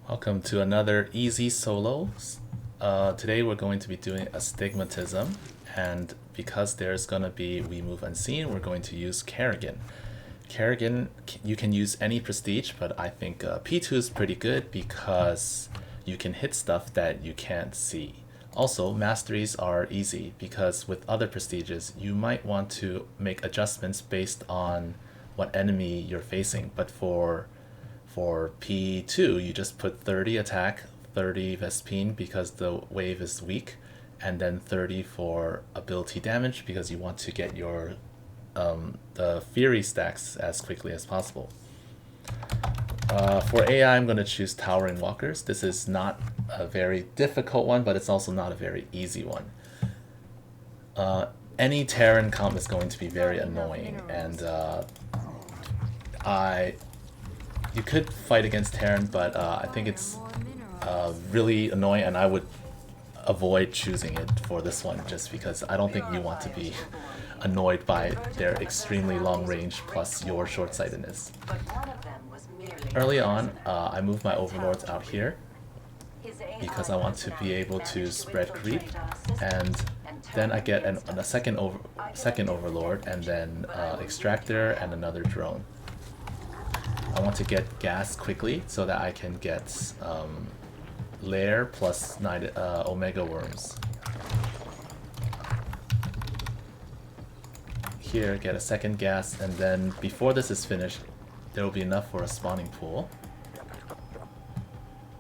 Welcome to another easy solo. Today we're going to be doing Astigmatism, and because there's gonna be We Move Unseen, we're going to use Kerrigan. Kerrigan, you can use any prestige, but I think P2 is pretty good because you can hit stuff that you can't see. Also, masteries are easy because with other prestiges, you might want to make adjustments based on what enemy you're facing, but for P2, you just put 30 attack, 30 Vespine because the wave is weak, and then 30 for ability damage because you want to get your the Fury stacks as quickly as possible. For AI, I'm going to choose Towering Walkers. This is not a very difficult one, but it's also not a very easy one. Any Terran comp is going to be very annoying, and you could fight against Terran, but I think it's really annoying, and I would avoid choosing it for this one just because I don't think you want to be annoyed by their extremely long range plus your short-sightedness. Early on, I moved my overlords out here because I want to be able to spread creep, and then I get a second overlord, and then extractor and another drone. I want to get gas quickly so that I can get lair plus omega worms. Here, get a second gas, and then before this is finished, there will be enough for a spawning pool.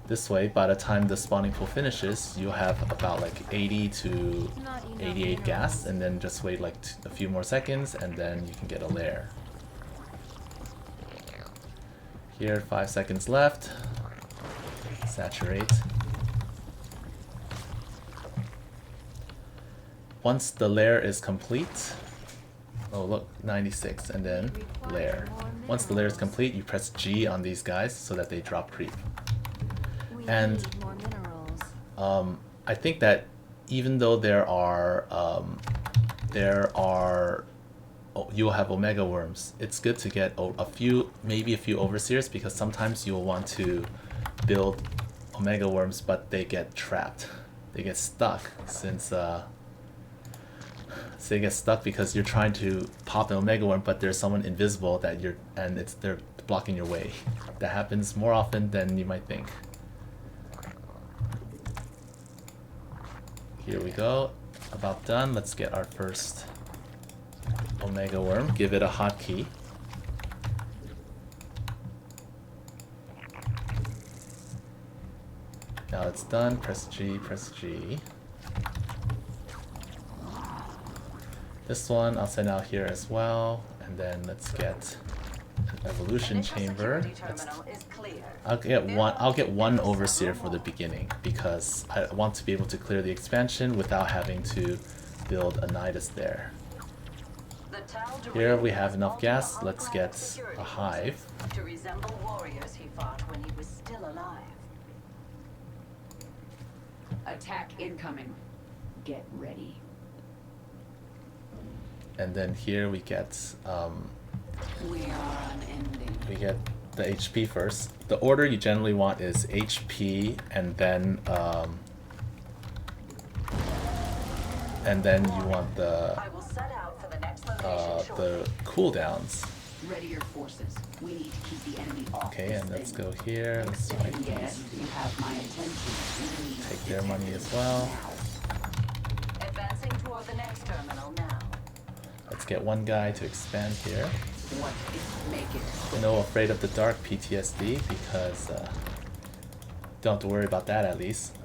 This way, by the time the spawning pool finishes, you'll have about like 80 to 88 gas, and then just wait like a few more seconds, and then you can get a lair. Here, 5 seconds left. Saturate. Once the lair is complete, oh look, 96, and then lair. Once the lair is complete, you press G on these guys so that they drop creep. And I think that even though you'll have omega worms, it's good to get maybe a few overseers, because sometimes you'll want to build omega worms but they get trapped. They get stuck because you're trying to pop an omega worm, but there's someone invisible they're blocking your way. That happens more often than you might think. Here we go. About done. Let's get our first omega worm. Give it a hotkey. Now it's done. Press G, press G. This one I'll send out here as well, and then let's get an evolution chamber. I'll get one overseer for the beginning because I want to be able to clear the expansion without having to build a Nidus there. Here we have enough gas. Let's get a hive. To resemble warriors he fought when he was still alive. Attack incoming. Get ready. And then here we get We are unending. we get the HP first. The order you generally want is HP, and then you want the I will set out for the next location the cooldowns. Ready your forces. We need to keep the enemy off. Okay, and let's go here. Let's fight Yes, these. you have my attention. Take their money as well. Advancing toward the next terminal now. Let's get one guy to expand here. What is make it? No afraid of the dark PTSD, because don't have to worry about that at least,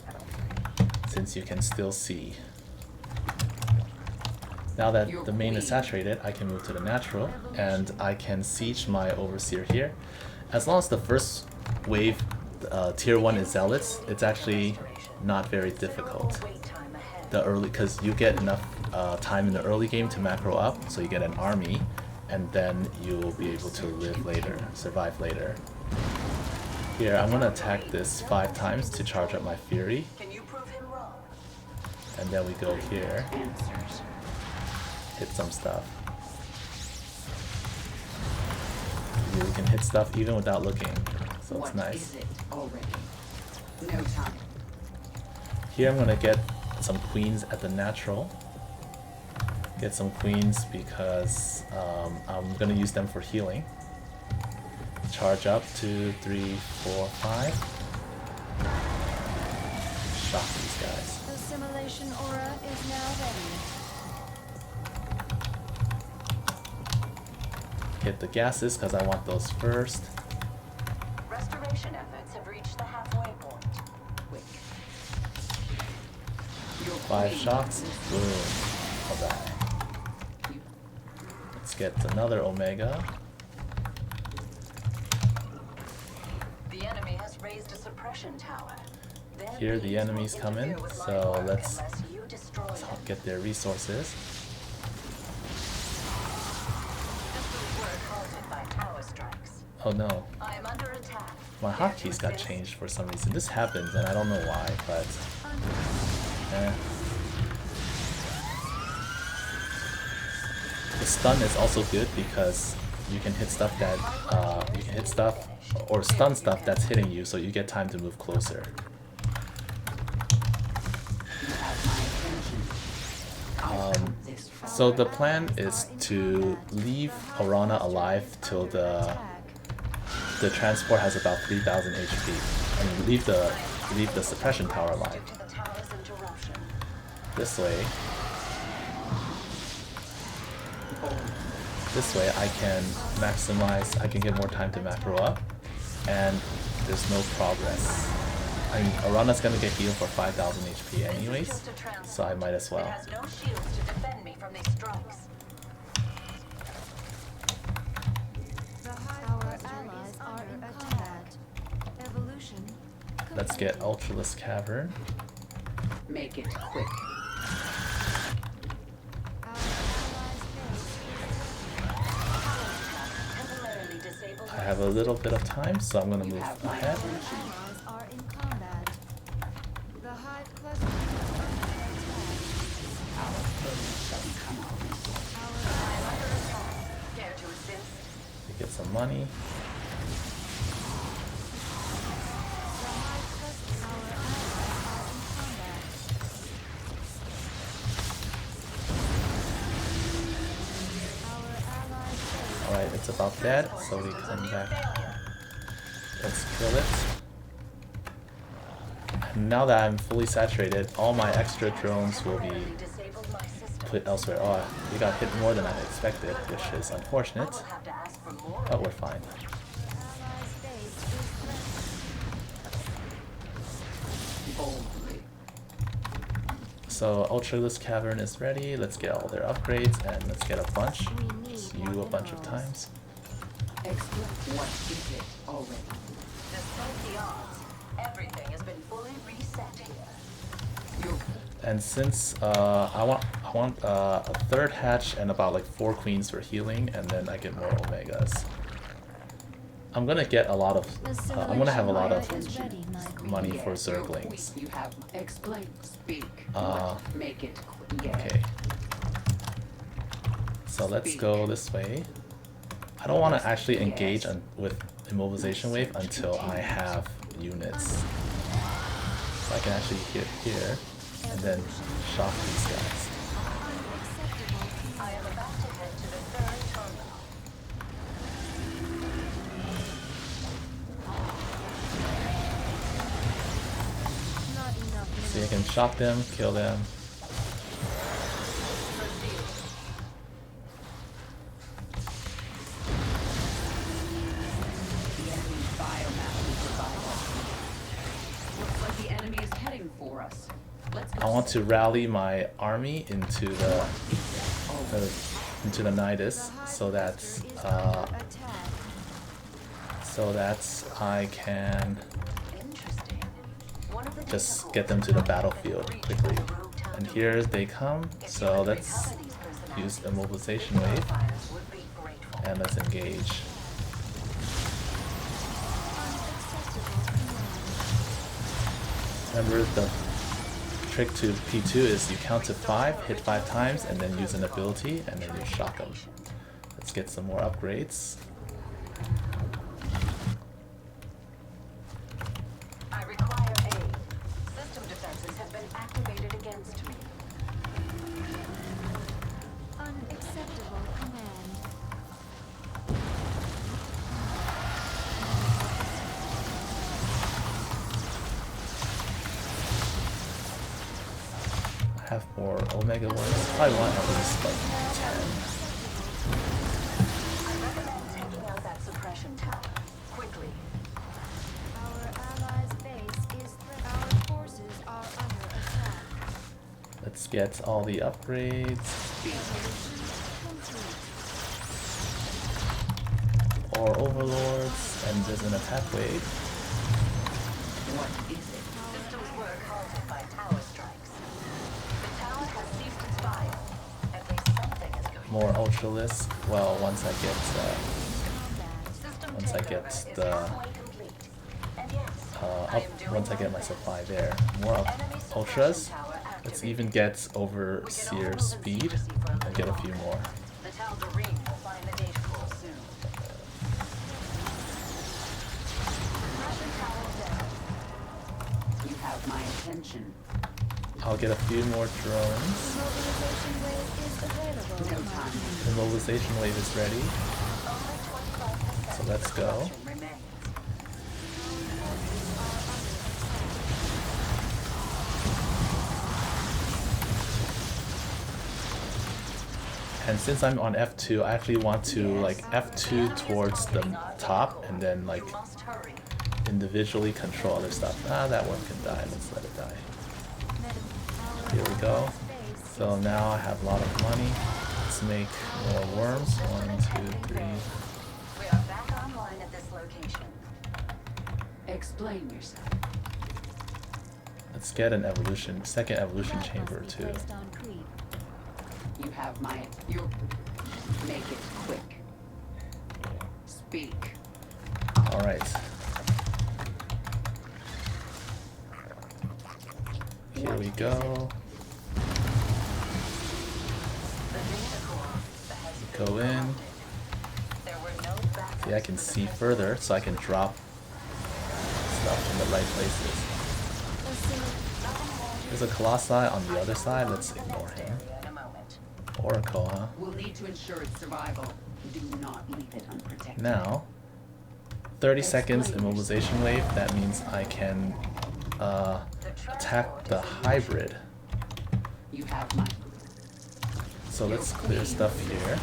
since you can still see. Now that the main is saturated, I can move to the natural, and I can siege my overseer here. As long as the first wave tier 1 is zealots, it's actually not very difficult. Because you get enough time in the early game to macro up, so you get an army, and then you'll be able to live later, survive later. Here, I'm gonna attack this 5 times to charge up my Fury. Can you prove him wrong? And then we go here, hit some stuff. You can hit stuff even without looking, so it's nice. Is it already? No time. Here I'm gonna get some queens at the natural. Get some queens because I'm gonna use them for healing. Charge up, 2, 3, 4, 5. Shock these guys. The simulation aura is now ready. Hit the gases because I want those first. Restoration efforts have reached the halfway point. Quick. 5 shots. Boom. I'll die. Let's get another Omega. The enemy has raised a suppression tower. Their Here the beams will enemies come in, interfere with my so work let's unless you destroy them. get their resources. We're halted by tower strikes. Oh no, I am under attack. my hotkeys got changed for some reason. This happens and I don't know why, but the stun is also good because you can hit stuff that you can hit stuff or stun stuff that's hitting you, so you get time to move closer. So the plan is to leave Arana alive till the transport has about 3,000 HP. I mean, leave the suppression tower alive. To the tower's interruption. This way. This way I can maximize, I can get more time to macro up, and there's no progress. I mean, Arana's gonna get healed for 5,000 HP anyways, so I might as It well. has no shields to defend me from these strikes. Our allies are in combat. Evolution. Let's get Ultraless Cavern. Make it quick. Our allies' base Temporarily disabled. I have a little bit of time, so I'm gonna move ahead. allies are in combat. The hive cluster is under attack. Our foes shall come out. Care to assist? To get some money. The hive cluster, our allies are in combat. Our allies' base Alright, it's about dead, so we come back. Let's kill it. And now that I'm fully saturated, all my extra drones will be Disabled my system. put elsewhere. Oh, we got hit more than I expected, which is unfortunate, We'll have to ask for more. but we're fine. allies' base is threatened. Boldly. So Ultraless Cavern is ready. Let's get all their upgrades and let's get a bunch. We need Let's more U a bunch of minerals. times. Explain what is it already? Despite the odds, everything has been fully reset here. Your And since I want a third hatch and about like 4 queens for healing, and then I get more Omegas. I'm gonna get a lot of. I'm gonna have a lot of money for Zerglings. You have explain, speak. Uh, Make it quick. Yeah. Okay. So let's go this way. I don't want to actually engage with Immobilization Wave until I have units. So I can actually hit here and then shock these guys. I am about to head to the third terminal. Not enough See, I can shock them, kill them. The enemy's biomass is reviving. Looks like the enemy is heading for us. Let's go. I want to rally my army into the Nidus so that I can Interesting. One of the just get them to the battlefield quickly. And here they come, so let's use the Immobilization Wave would be grateful. and let's engage. Remember, the trick to P2 is you count to 5, hit 5 times, and then use an ability, and then you shock them. Let's get some more upgrades. I require aid. against me. Unacceptable command. Have more Omega ones. I want at least like 10. I recommend taking out that suppression tower. Quickly. Our allies' base is threatened. Our forces are under attack. Let's get all the upgrades. Evolution complete. Or overlords, and there's an attack wave. What is it? Systems were halted by tower strikes. The tower has ceased its fire. At least something is going More Ultralisk. Well, once I get Combat. System once I takeover get is the halfway complete. And yes, I up, am doing once I get my best. supply there. More Enemy suppression Ultras. tower Let's activated. even get We can Overseer all move in speed secrecy for a and get a little few longer. more. The Tal'Darim will find the data pool soon. Suppression tower down. You have my attention. I'll get a few more drones. Mobilization wave is available. No time. The mobilization wave is ready. Only 25% So let's go. corruption remains. And since I'm on F2, I actually want to like F2 towards the top and then like You must hurry. individually control other stuff. Ah, that one can die. Let's let it die. Our Here we go. allies' base So now I have a lot of money. Let's make more worms. 1, 2, 3. We are back online at this location. Explain yourself. Let's get an evolution, second evolution must chamber be too. placed on creep. You have my. You make it quick. Speak. All right. Here we go. The data core has been Go in. corrupted. There were no backups See, I can for the see Mech. further, so I can drop stuff in the right places. There's a Colossi on the other side. Let's ignore him. In a moment. Oracle, huh? We'll need to ensure its survival. Do not leave it unprotected. Now, 30 seconds immobilization wave. That means I can attack the hybrid. You have my. So let's clear stuff here.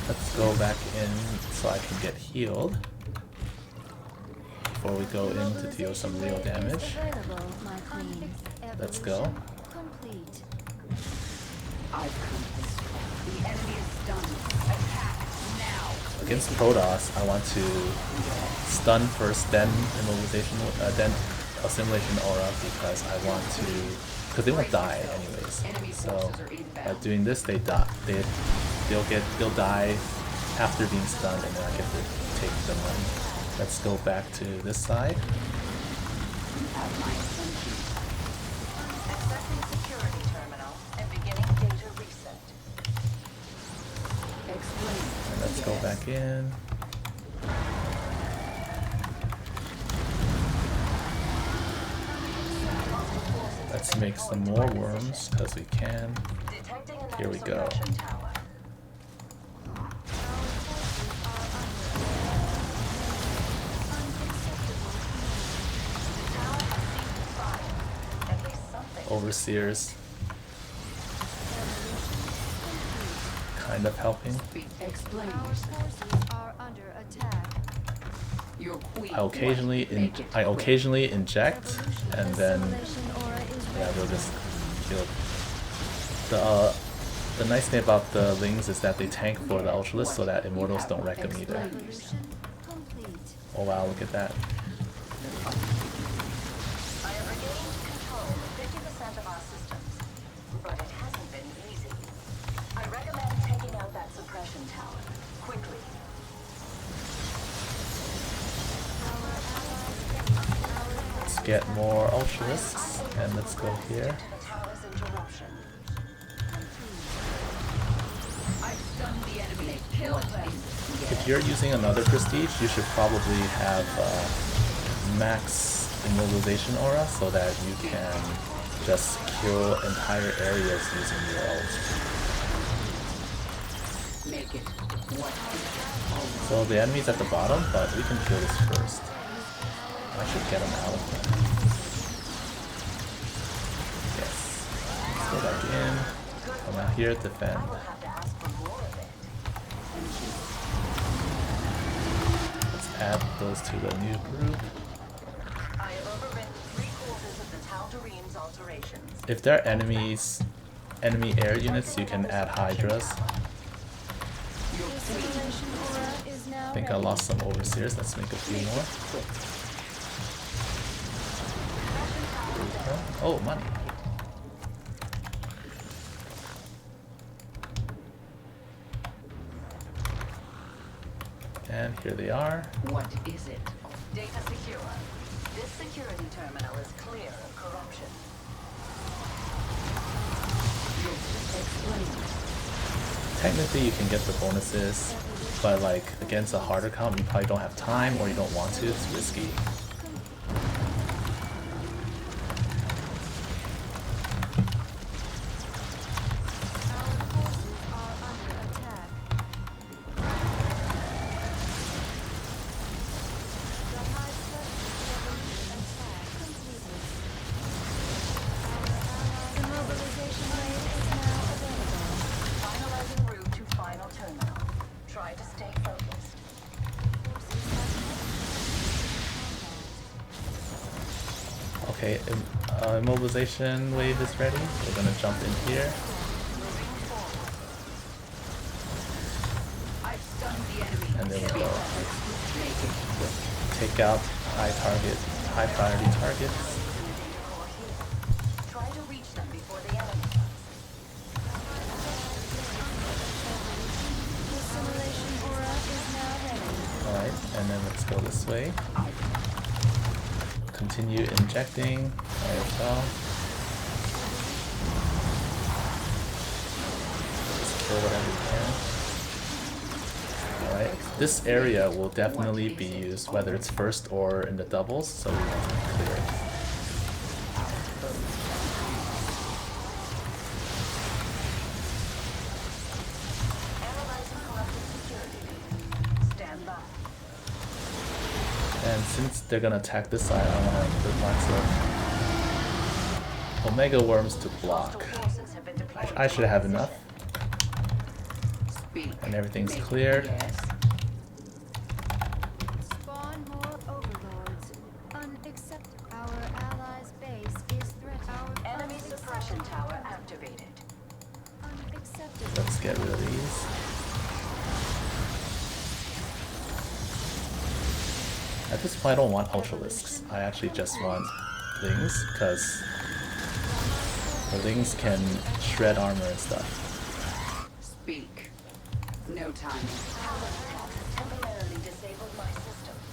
Let's go back in so I can get healed before we go in to deal some real damage. Let's go. Complete. I've come this far. The enemy is stunned. Attack now. Against Protoss, I want to stun first, then immobilization, then assimilation aura because I want to, because they won't die anyways. So by doing this, they die. They'll die after being stunned, and then I get to take the money. Let's go back to this side. You have my attention. Accessing security terminal and beginning data reset. Explain. And let's go back in. Let's make some more worms because we can. Detecting another Here we go. suppression tower. The tower has ceased its fire. At least something. Overseers kind of helping. Speak. Explain Our yourself. forces are under attack. Your queen. I occasionally Make it quick. inject, and then Assimilation aura is yeah, ready. they'll just kill. The nice thing about the Lings is that they tank for the Ultralisk so that Immortals don't wreck them either. Evolution complete. Oh wow, look at that. I have regained control of 50% of our systems, but it hasn't been easy. I recommend taking out that suppression tower quickly. Let's get more Ultralisks, and let's go here. Due to the tower's interruption. I stunned the enemy. Kill them. If if you're using another prestige, you should probably have max immobilization aura so that you can just kill entire areas using your ult. Make it what? So the enemy's at the bottom, but we can kill this first. I should get him out of there. Yes. Let's go back in. Come out here, defend. I will have to ask for more of it. Let's add those to the new group. I have overridden 3/4 of the Tal'Darim's alterations. If there are enemy air units, you can add Hydras. Assimilation aura is now I think I ready. lost some overseers. Let's make a few more. Oh, money. And here they are. What is it? Data secure. This security terminal is clear of corruption. Explain. Technically, you can get the bonuses, but like against a harder count, you probably don't have time or you don't want to. It's risky. Our forces are under attack. The High Cluster attack completed. The mobilization wave is now available. Finalizing route to final terminal. Try to stay focused. Forces have combat. Okay, immobilization wave is ready. We're gonna jump in here. I've stunned the enemy. And there we go. Make it. Take out high priority targets. Try to reach them before the enemy does. The assimilation aura is now ready. Alright, and then let's go this way. Continue injecting ISL. Just kill whatever we can. Alright, this area will definitely be used, whether it's first or in the doubles, so we want to clear it. Analyzing corrupted security data. Stand by. And since they're gonna attack this side, I want to put lots of Omega Worms to block. Forces have been deployed. I should have enough. Speak. And everything's Make it. cleared. Yes. Spawn more overlords. Unacceptable. Our allies' base is threatened. Enemy suppression tower activated. Unacceptable. Let's get rid of these. At this point, I don't want Ultralisks. I actually just want Lings, because the Lings can shred armor and stuff. Speak. No time. Temporarily disabled my systems.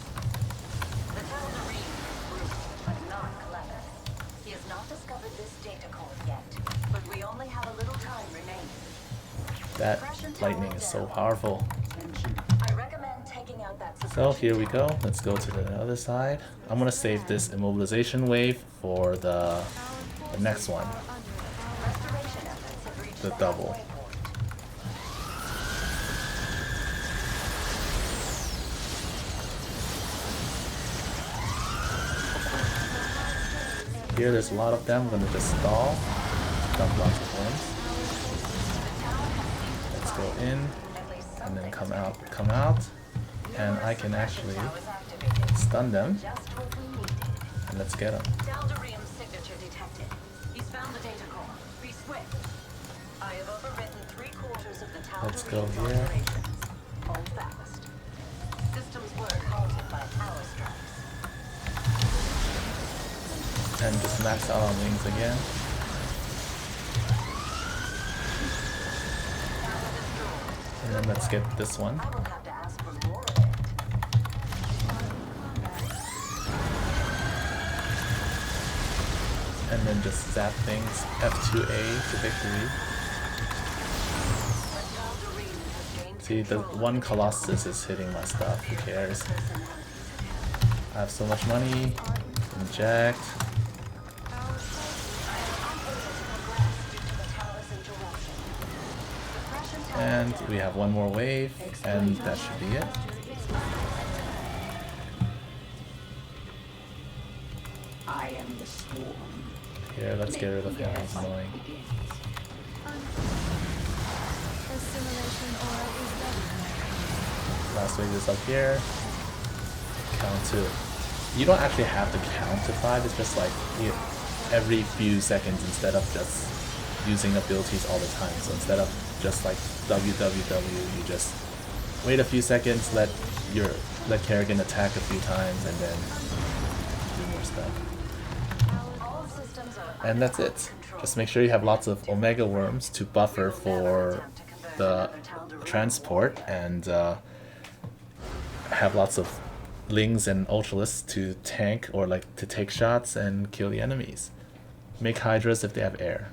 The Tal'Darim group, but not clever. He has not discovered this data core yet, but we only have a little time remaining. That lightning is so powerful. I recommend taking out that So here we go. Let's go to the other side. I'm gonna save this immobilization wave for the next one, restoration efforts have reached the double. halfway point. Here, there's a lot of them. I'm gonna just stall, dump lots of worms. Let's go in, and then come out, and I can actually stun them, Just what we needed. and let's get them. Tal'Darim's signature detected. He's found the data core. Be swift. I have overridden 3/4 of the Let's go Tal'Darim's here. alterations. Hold fast. Systems work halted by tower strikes. And just max out on wings again. And then let's get this one. I will have to ask for more of it. And then just zap things. F2A to victory. The Tal'Darim has gained See, the one Colossus is hitting my stuff. Who cares? I have so much money. Inject. And we have one more wave, and that should be it. I am the swarm. Here, let's get rid of him. He's annoying. Assimilation aura is ready. Last wave is up here. Count 2. You don't actually have to count to 5, it's just like every few seconds instead of just using abilities all the time. So instead of just like WWW, you just wait a few seconds, let Kerrigan attack a few times, and then do more stuff. And that's it. Just make sure you have lots of Omega Worms to buffer for the transport, and have lots of Lings and Ultralisks to tank or like to take shots and kill the enemies. Make Hydras if they have air.